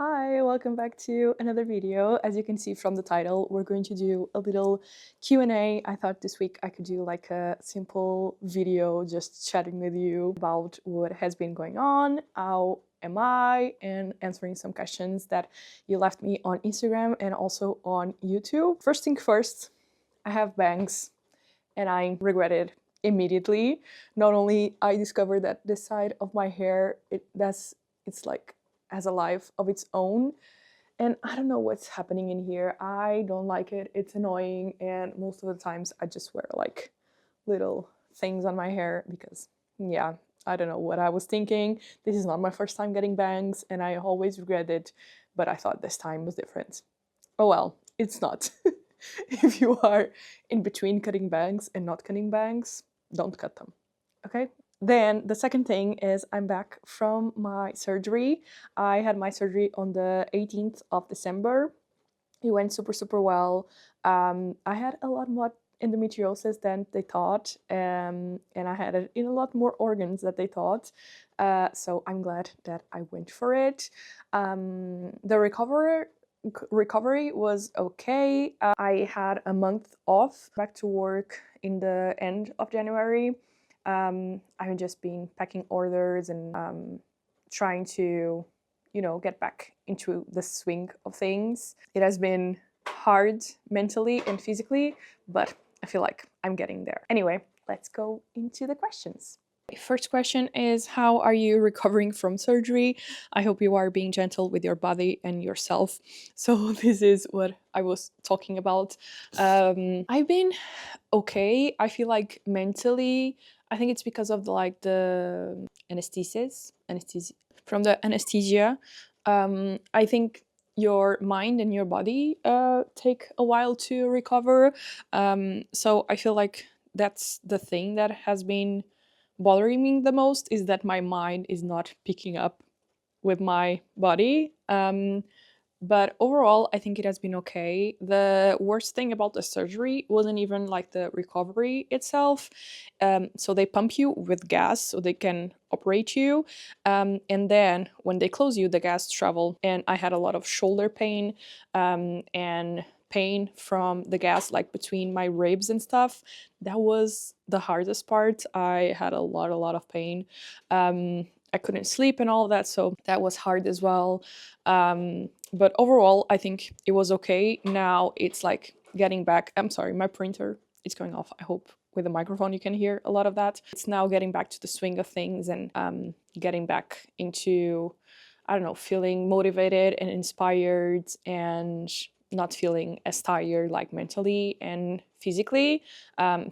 Hi, welcome back to another video. As you can see from the title, we're going to do a little Q&A. I thought this week I could do like a simple video just chatting with you about what has been going on, how am I, and answering some questions that you left me on Instagram and also on YouTube. First thing first, I have bangs and I regret it immediately. Not only I discovered that this side of my hair, it's like has a life of its own, and I don't know what's happening in here. I don't like it. It's annoying, and most of the times I just wear like little things on my hair because yeah, I don't know what I was thinking. This is not my first time getting bangs and I always regret it, but I thought this time was different. Oh well, it's not. If you are in between cutting bangs and not cutting bangs, don't cut them, okay? Then the second thing is I'm back from my surgery. I had my surgery on the 18th of December. It went super well. I had a lot more endometriosis than they thought, and I had it in a lot more organs than they thought. So I'm glad that I went for it. The recovery was okay. I had a month off, back to work in the end of January. I've just been packing orders and trying to, get back into the swing of things. It has been hard mentally and physically, but I feel like I'm getting there. Anyway, let's go into the questions. First question is, how are you recovering from surgery? I hope you are being gentle with your body and yourself. So this is what I was talking about. I've been okay. I feel like mentally, I think it's because of the anesthesia from the anesthesia. I think your mind and your body take a while to recover. So I feel like that's the thing that has been bothering me the most, is that my mind is not picking up with my body. But overall, I think it has been okay. The worst thing about the surgery wasn't even like the recovery itself. So they pump you with gas so they can operate you. And then when they close you, the gas travel. And I had a lot of shoulder pain and pain from the gas, like between my ribs and stuff. That was the hardest part. I had a lot of pain. I couldn't sleep and all of that, so that was hard as well. But overall, I think it was okay. Now it's like getting back. I'm sorry, my printer is going off. I hope with the microphone you can hear a lot of that. It's now getting back to the swing of things and getting back into, I don't know, feeling motivated and inspired and not feeling as tired, like mentally and physically.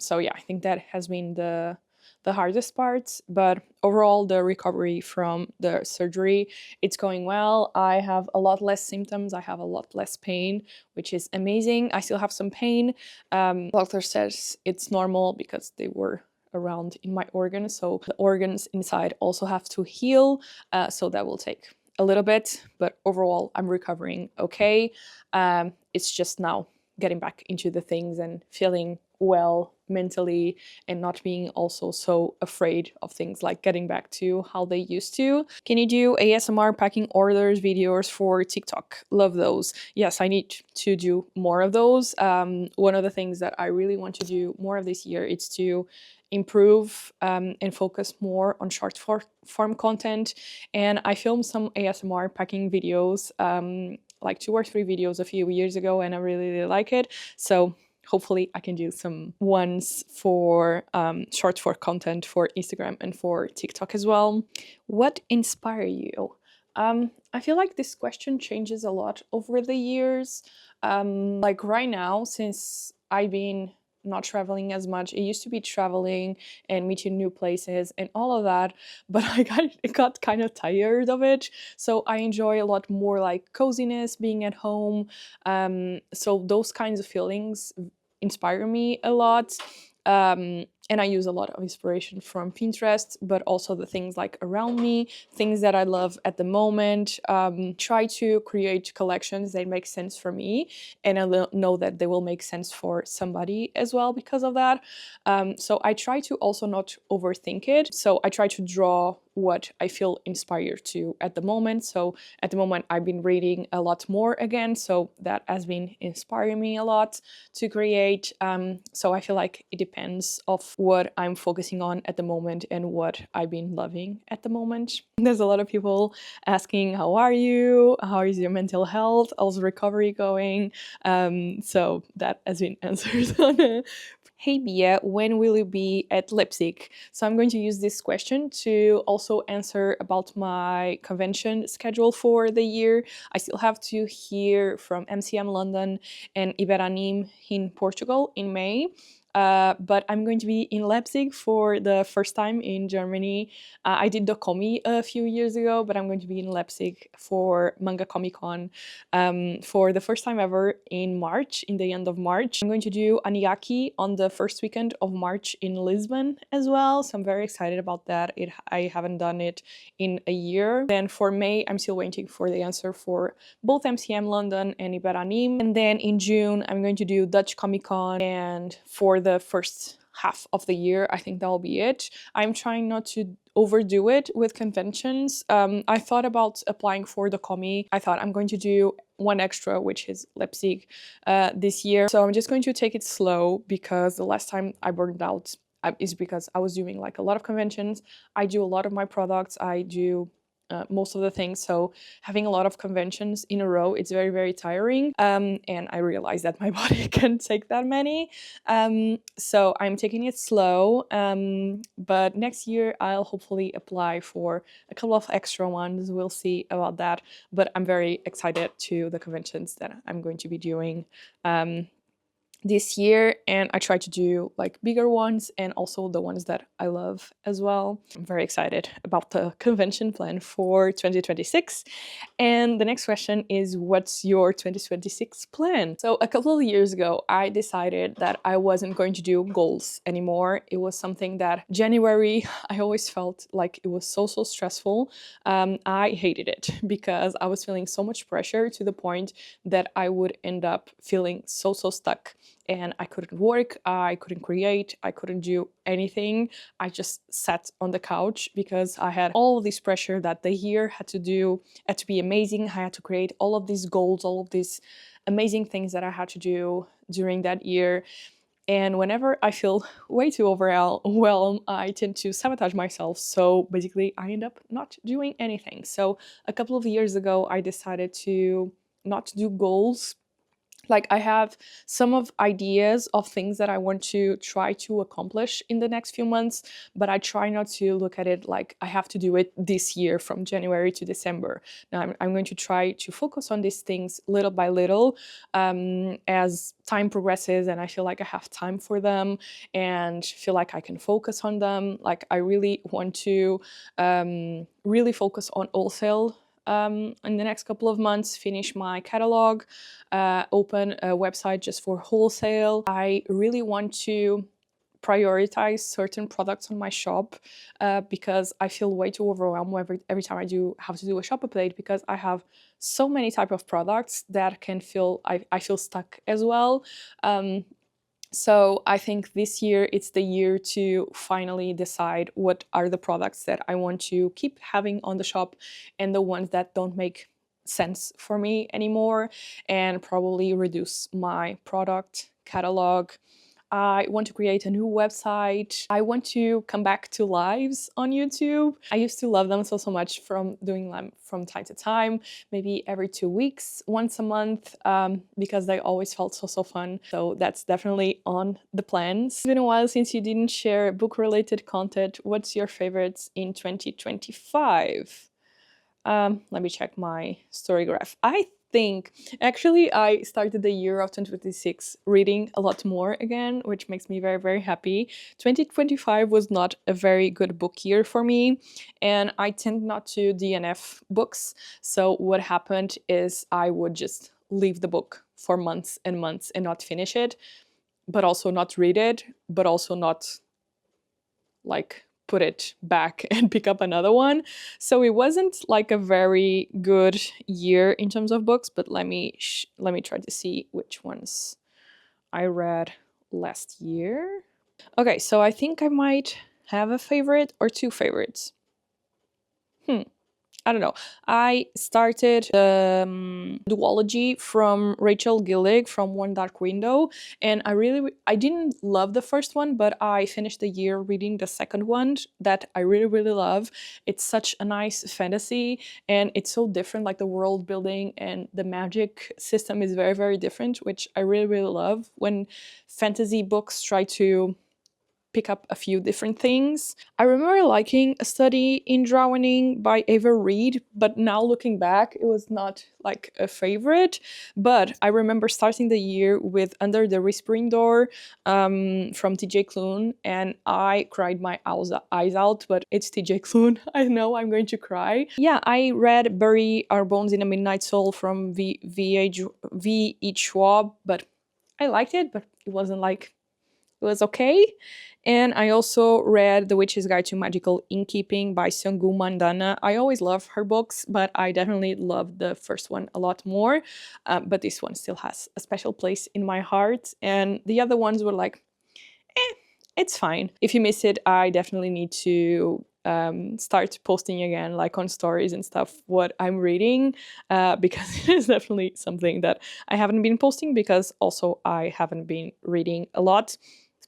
So yeah, I think that has been the hardest part, but overall the recovery from the surgery, it's going well. I have a lot less symptoms, I have a lot less pain, which is amazing. I still have some pain. Doctor says it's normal because they were around in my organs, so the organs inside also have to heal, so that will take a little bit, but overall I'm recovering okay. It's just now getting back into the things and feeling well mentally and not being also so afraid of things, like getting back to how they used to. Can you do ASMR packing orders videos for TikTok? Love those. Yes, I need to do more of those. One of the things that I really want to do more of this year is to improve and focus more on short form content. And I filmed some ASMR packing videos, like 2 or 3 videos a few years ago, and I really like it. So hopefully I can do some ones for short form content for Instagram and for TikTok as well. What inspired you? I feel like this question changes a lot over the years. Like right now, since I've been not traveling as much, it used to be traveling and meeting new places and all of that, but I got kind of tired of it. So I enjoy a lot more like coziness, being at home. So those kinds of feelings inspire me a lot. and I use a lot of inspiration from Pinterest, but also the things like around me, things that I love at the moment. Try to create collections that make sense for me, and I know that they will make sense for somebody as well because of that. So I try to also not overthink it. So I try to draw what I feel inspired to at the moment. So at the moment, I've been reading a lot more again, so that has been inspiring me a lot to create. So I feel like it depends of what I'm focusing on at the moment and what I've been loving at the moment. There's a lot of people asking, how are you? How is your mental health? How's recovery going? So that has been answered on a Hey Bia, when will you be at Leipzig? So I'm going to use this question to also answer about my convention schedule for the year. I still have to hear from MCM London and Iberanim in Portugal in May. But I'm going to be in Leipzig for the first time in Germany. I did the Comi a few years ago, but I'm going to be in Leipzig for Manga Comic Con for the first time ever in March, in the end of March. I'm going to do Aniaki on the first weekend of March in Lisbon as well, so I'm very excited about that. I haven't done it in a year. Then for May, I'm still waiting for the answer for both MCM London and Iberanim. And then in June, I'm going to do Dutch Comic Con, and for the first half of the year, I think that'll be it. I'm trying not to overdo it with conventions. I thought about applying for the Comi. I thought I'm going to do one extra, which is Leipzig this year. So I'm just going to take it slow, because the last time I burned out is because I was doing like a lot of conventions. I do a lot of my products. I do most of the things. So having a lot of conventions in a row, it's very, very tiring. And I realized that my body can't take that many. So I'm taking it slow. But next year, I'll hopefully apply for a couple of extra ones. We'll see about that. But I'm very excited to the conventions that I'm going to be doing this year, and I try to do like bigger ones and also the ones that I love as well. I'm very excited about the convention plan for 2026. And the next question is, what's your 2026 plan? So a couple of years ago, I decided that I wasn't going to do goals anymore. It was something that January, I always felt like it was so stressful. I hated it because I was feeling so much pressure to the point that I would end up feeling so stuck, and I couldn't work, I couldn't create, I couldn't do anything. I just sat on the couch because I had all of this pressure that the year had to be amazing. I had to create all of these goals, all of these amazing things that I had to do during that year. And whenever I feel way too overwhelmed, I tend to sabotage myself. So basically, I end up not doing anything. So a couple of years ago, I decided to not do goals. Like, I have some of ideas of things that I want to try to accomplish in the next few months, but I try not to look at it like I have to do it this year from January to December. Now I'm going to try to focus on these things little by little as time progresses, and I feel like I have time for them and feel like I can focus on them. Like, I really want to really focus on wholesale in the next couple of months, finish my catalog, open a website just for wholesale. I really want to prioritize certain products on my shop because I feel way too overwhelmed every time I have to do a shop update, because I have so many type of products that can feel I feel stuck as well. So I think this year it's the year to finally decide what are the products that I want to keep having on the shop and the ones that don't make sense for me anymore, and probably reduce my product catalog. I want to create a new website. I want to come back to lives on YouTube. I used to love them so much, from doing them from time to time, maybe every 2 weeks, once a month, because they always felt so fun. So that's definitely on the plans. It's been a while since you didn't share book-related content. What's your favorites in 2025? Let me check my story graph. I think actually I started the year of 2026 reading a lot more again, which makes me very happy. 2025 was not a very good book year for me, and I tend not to DNF books. So what happened is I would just leave the book for months and months and not finish it, but also not read it, but also not like put it back and pick up another one. So it wasn't like a very good year in terms of books, but let me try to see which ones I read last year. Okay, so I think I might have a favorite or two favorites. I don't know. I started the duology from Rachel Gillig from One Dark Window, and I didn't love the first one, but I finished the year reading the second one that I really love. It's such a nice fantasy, and it's so different, like the world building and the magic system is very different, which I really love when fantasy books try to pick up a few different things. I remember liking A Study in Drowning by Ava Reid, but now looking back, it was not like a favorite. But I remember starting the year with Under the Whispering Door from TJ Klune, and I cried my eyes out, but it's TJ Klune. I know I'm going to cry. Yeah, I read Bury Our Bones in a Midnight Soul from V.E. Schwab, but I liked it, but it wasn't like it was okay. And I also read The Witch's Guide to Magical Innkeeping by Sungu Mandana. I always love her books, but I definitely love the first one a lot more. But this one still has a special place in my heart. And the other ones were like, it's fine. If you miss it, I definitely need to start posting again, like on stories and stuff, what I'm reading, because it is definitely something that I haven't been posting because also I haven't been reading a lot.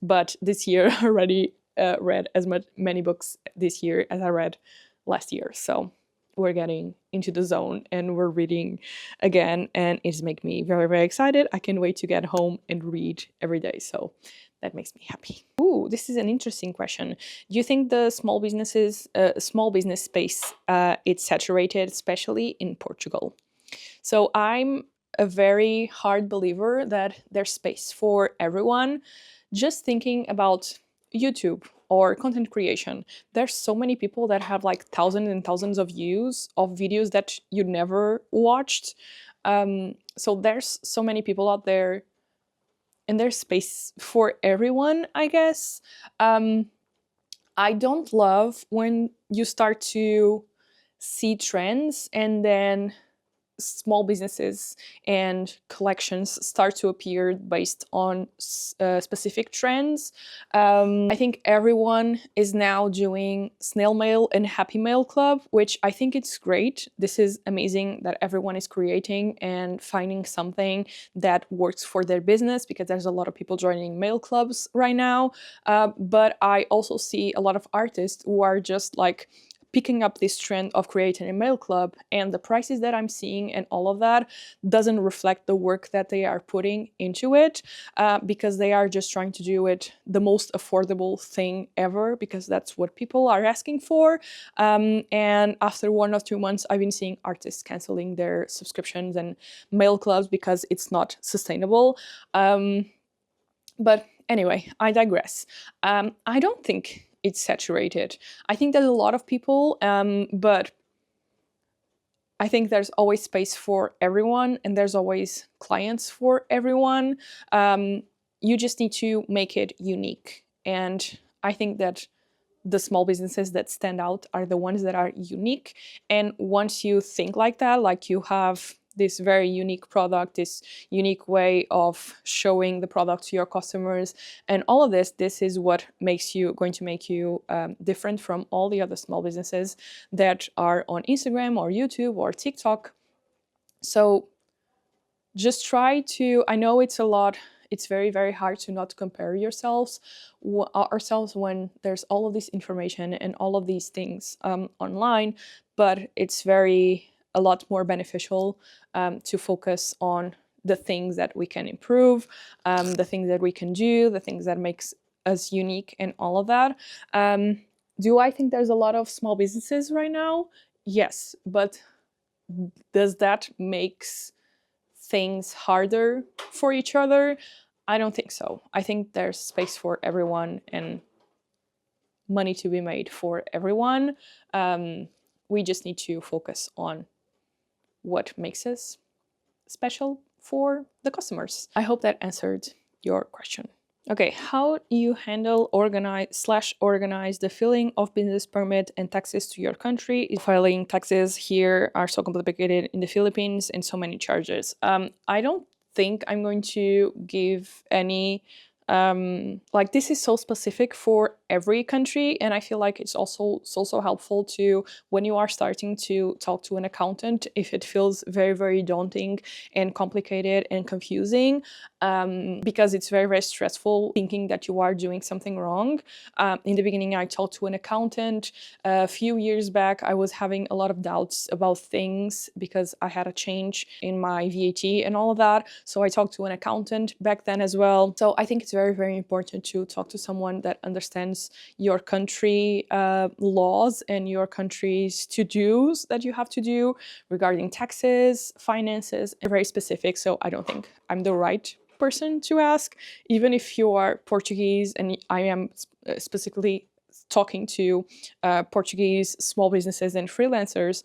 But this year I already read many books this year as I read last year. So we're getting into the zone and we're reading again, and it's making me very excited. I can't wait to get home and read every day. So that makes me happy. Ooh, this is an interesting question. Do you think the small business space it's saturated, especially in Portugal? So I'm a very hard believer that there's space for everyone. Just thinking about YouTube or content creation, there's so many people that have like thousands and thousands of views of videos that you never watched. So there's so many people out there, and there's space for everyone, I guess. I don't love when you start to see trends and then small businesses and collections start to appear based on specific trends. I think everyone is now doing snail mail and happy mail club, which I think it's great. This is amazing that everyone is creating and finding something that works for their business, because there's a lot of people joining mail clubs right now. But I also see a lot of artists who are just like picking up this trend of creating a mail club, and the prices that I'm seeing and all of that doesn't reflect the work that they are putting into it, because they are just trying to do it the most affordable thing ever, because that's what people are asking for. And after 1 or 2 months, I've been seeing artists canceling their subscriptions and mail clubs because it's not sustainable. But anyway, I digress. I don't think it's saturated. I think there's a lot of people, but I think there's always space for everyone, and there's always clients for everyone. You just need to make it unique. And I think that the small businesses that stand out are the ones that are unique. And once you think like that, like you have this very unique product, this unique way of showing the product to your customers, and all of this is what going to make you different from all the other small businesses that are on Instagram or YouTube or TikTok. So just try to, I know it's a lot, it's very hard to not compare ourselves when there's all of this information and all of these things online, but it's a lot more beneficial to focus on the things that we can improve, the things that we can do, the things that makes us unique, and all of that. Do I think there's a lot of small businesses right now? Yes, but does that makes things harder for each other? I don't think so. I think there's space for everyone and money to be made for everyone. We just need to focus on what makes us special for the customers. I hope that answered your question. Okay, how do you handle organize the filing of business permit and taxes to your country? Filing taxes here are so complicated in the Philippines and so many charges. I don't think I'm going to give any like this is so specific for every country, and I feel like it's also helpful to when you are starting to talk to an accountant if it feels very daunting and complicated and confusing, because it's very stressful thinking that you are doing something wrong. In the beginning, I talked to an accountant. A few years back, I was having a lot of doubts about things because I had a change in my VAT and all of that. So I talked to an accountant back then as well. So I think it's very important to talk to someone that understands your country laws and your country's to-dos that you have to do regarding taxes, finances, and very specific. So I don't think I'm the right person to ask, even if you are Portuguese, and I am specifically talking to Portuguese small businesses and freelancers.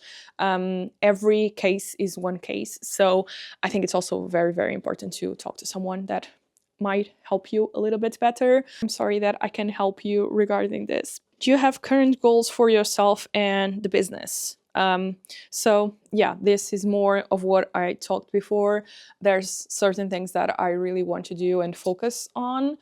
Every case is one case. So I think it's also very important to talk to someone that might help you a little bit better. I'm sorry that I can help you regarding this. Do you have current goals for yourself and the business? So yeah, this is more of what I talked before. There's certain things that I really want to do and focus on,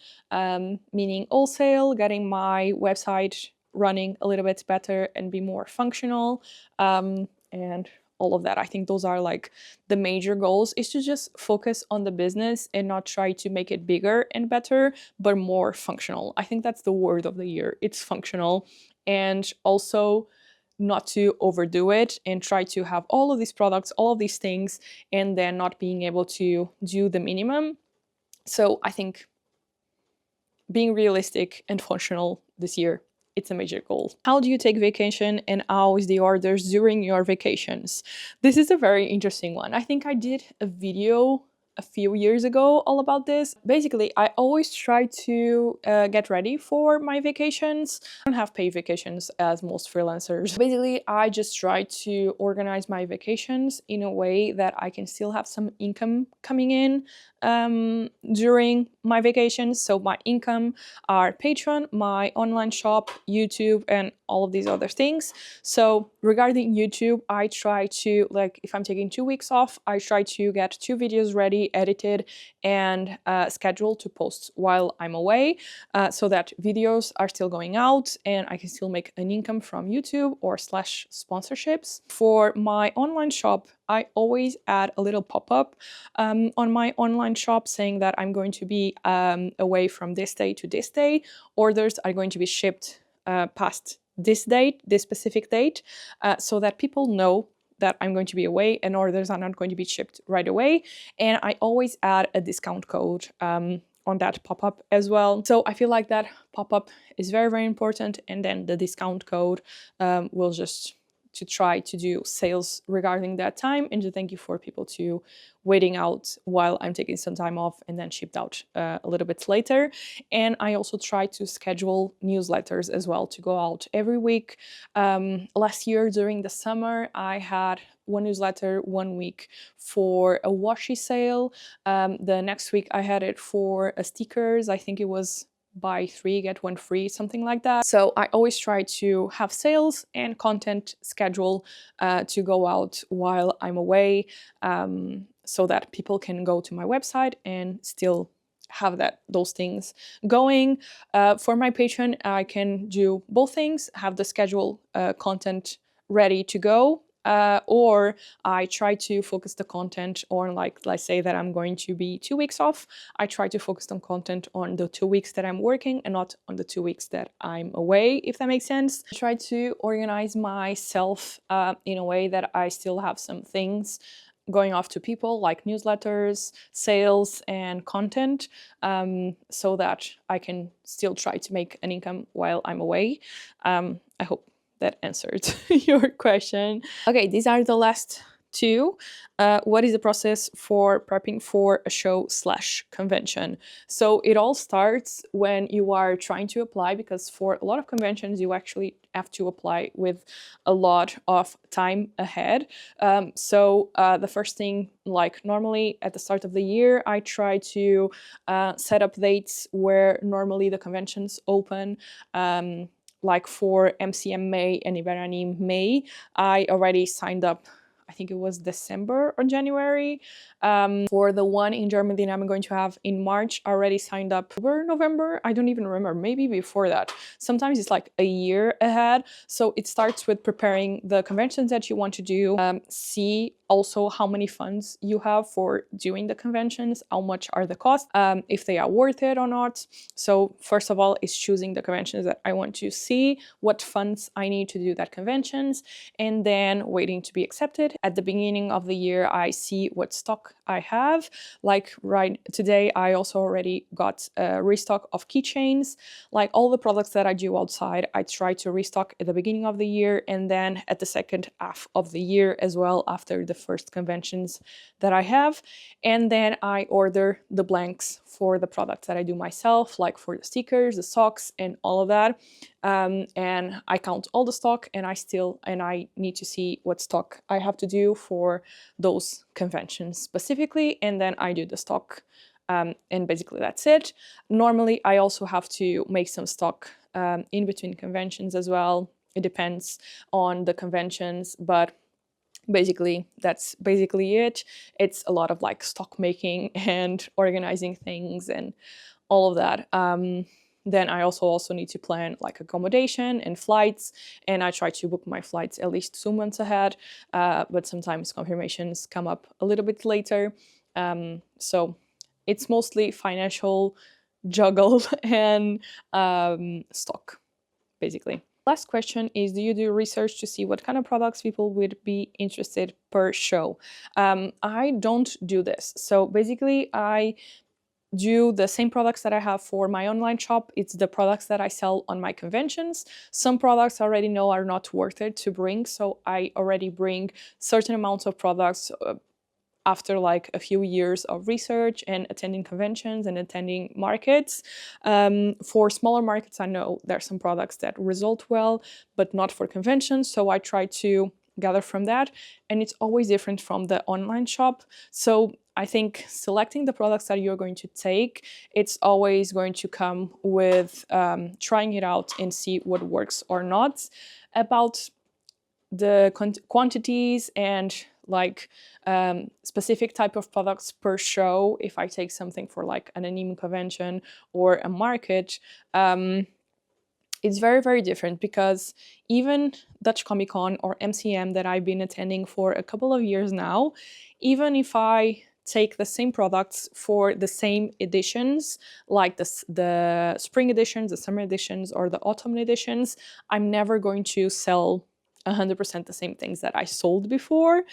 meaning wholesale, getting my website running a little bit better and be more functional, and all of that. I think those are like the major goals, is to just focus on the business and not try to make it bigger and better, but more functional. I think that's the word of the year. It's functional. And also not to overdo it and try to have all of these products, all of these things, and then not being able to do the minimum. So I think being realistic and functional this year, it's a major goal. How do you take vacation and how is the orders during your vacations? This is a very interesting one. I think I did a video a few years ago all about this. Basically, I always try to get ready for my vacations. I don't have paid vacations as most freelancers. Basically, I just try to organize my vacations in a way that I can still have some income coming in during my vacations. So my income are Patreon, my online shop, YouTube, and all of these other things. So regarding YouTube, I try to, like, if I'm taking 2 weeks off, I try to get 2 videos ready, edited, and scheduled to post while I'm away, so that videos are still going out and I can still make an income from YouTube or slash sponsorships. For my online shop, I always add a little pop-up on my online shop saying that I'm going to be away from this day to this day. Orders are going to be shipped past this date, this specific date, so that people know that I'm going to be away and orders are not going to be shipped right away. And I always add a discount code on that pop-up as well. So I feel like that pop-up is very important, and then the discount code will just to try to do sales regarding that time and to thank you for people to waiting out while I'm taking some time off and then shipped out a little bit later. And I also try to schedule newsletters as well to go out every week. Last year during the summer, I had one newsletter 1 week for a washi sale. The next week I had it for stickers. I think it was buy 3 get 1 free, something like that. So I always try to have sales and content schedule to go out while I'm away, so that people can go to my website and still have those things going. For my Patreon, I can do both things, have the schedule content ready to go, or I try to focus the content on, like, let's say that I'm going to be 2 weeks off. I try to focus on content on the 2 weeks that I'm working and not on the 2 weeks that I'm away, if that makes sense. I try to organize myself in a way that I still have some things going off to people, like newsletters, sales, and content, so that I can still try to make an income while I'm away. I hope that answered your question. Okay, these are the last 2, what is the process for prepping for a show/convention? So it all starts when you are trying to apply, because for a lot of conventions you actually have to apply with a lot of time ahead. So the first thing, like normally at the start of the year, I try to set up dates where normally the conventions open. Like for MCM May and Iberani May, I already signed up, I think it was December or January. For the one in Germany I'm going to have in March, I already signed up over November. I don't even remember, maybe before that. Sometimes it's like a year ahead. So it starts with preparing the conventions that you want to do. See also how many funds you have for doing the conventions, how much are the costs, if they are worth it or not. So first of all is choosing the conventions that I want to see, what funds I need to do that conventions, and then waiting to be accepted. At the beginning of the year, I see what stock I have. Like right today, I also already got a restock of keychains. Like all the products that I do outside, I try to restock at the beginning of the year and then at the second half of the year as well, after the first conventions that I have. And then I order the blanks for the products that I do myself, like for the stickers, the socks, and all of that. And I count all the stock, and I need to see what stock I have to do for those conventions specifically, and then I do the stock, and basically that's it. Normally I also have to make some stock in between conventions as well. It depends on the conventions, but basically that's basically it. It's a lot of like stock making and organizing things and all of that. Then I also need to plan like accommodation and flights, and I try to book my flights at least 2 months ahead, but sometimes confirmations come up a little bit later. So it's mostly financial juggle and stock, basically. Last question is, do you do research to see what kind of products people would be interested per show? I don't do this. So basically I do the same products that I have for my online shop. It's the products that I sell on my conventions. Some products I already know are not worth it to bring, so I already bring certain amounts of products after like a few years of research and attending conventions and attending markets. For smaller markets, I know there are some products that result well, but not for conventions, so I try to gather from that, and it's always different from the online shop. So I think selecting the products that you're going to take, it's always going to come with trying it out and see what works or not. About the quantities and like specific type of products per show, if I take something for like an anime convention or a market, it's very, very different, because even Dutch Comic Con or MCM that I've been attending for a couple of years now, even if I take the same products for the same editions, like the spring editions, the summer editions, or the autumn editions, I'm never going to sell 100% the same things that I sold before.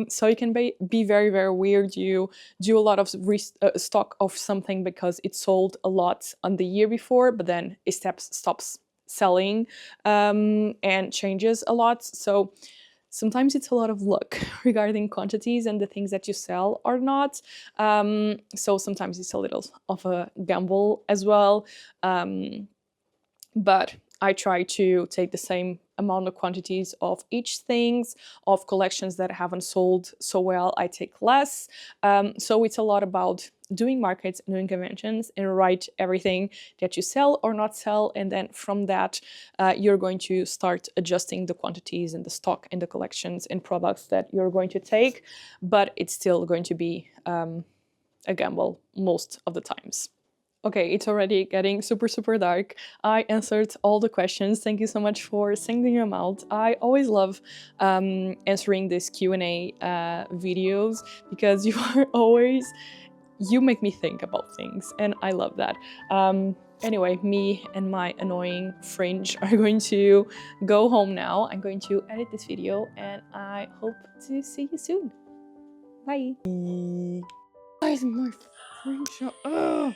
So it can be very, very weird. You do a lot of stock of something because it sold a lot on the year before, but then it stops selling and changes a lot. So sometimes it's a lot of luck regarding quantities and the things that you sell or not. So sometimes it's a little of a gamble as well. But I try to take the same amount of quantities of each things. Of collections that haven't sold so well, I take less. So it's a lot about doing markets, doing conventions, and write everything that you sell or not sell. And then from that, you're going to start adjusting the quantities and the stock and the collections and products that you're going to take. But it's still going to be a gamble most of the times. Okay, it's already getting super, super dark. I answered all the questions. Thank you so much for sending them out. I always love answering these Q&A videos, because you make me think about things, and I love that. Anyway, me and my annoying fringe are going to go home now. I'm going to edit this video, and I hope to see you soon. Bye. Why is my fringe? Ugh.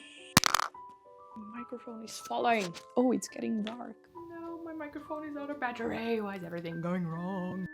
My microphone is falling. Oh, it's getting dark. No, my microphone is out of battery. Why is everything going wrong?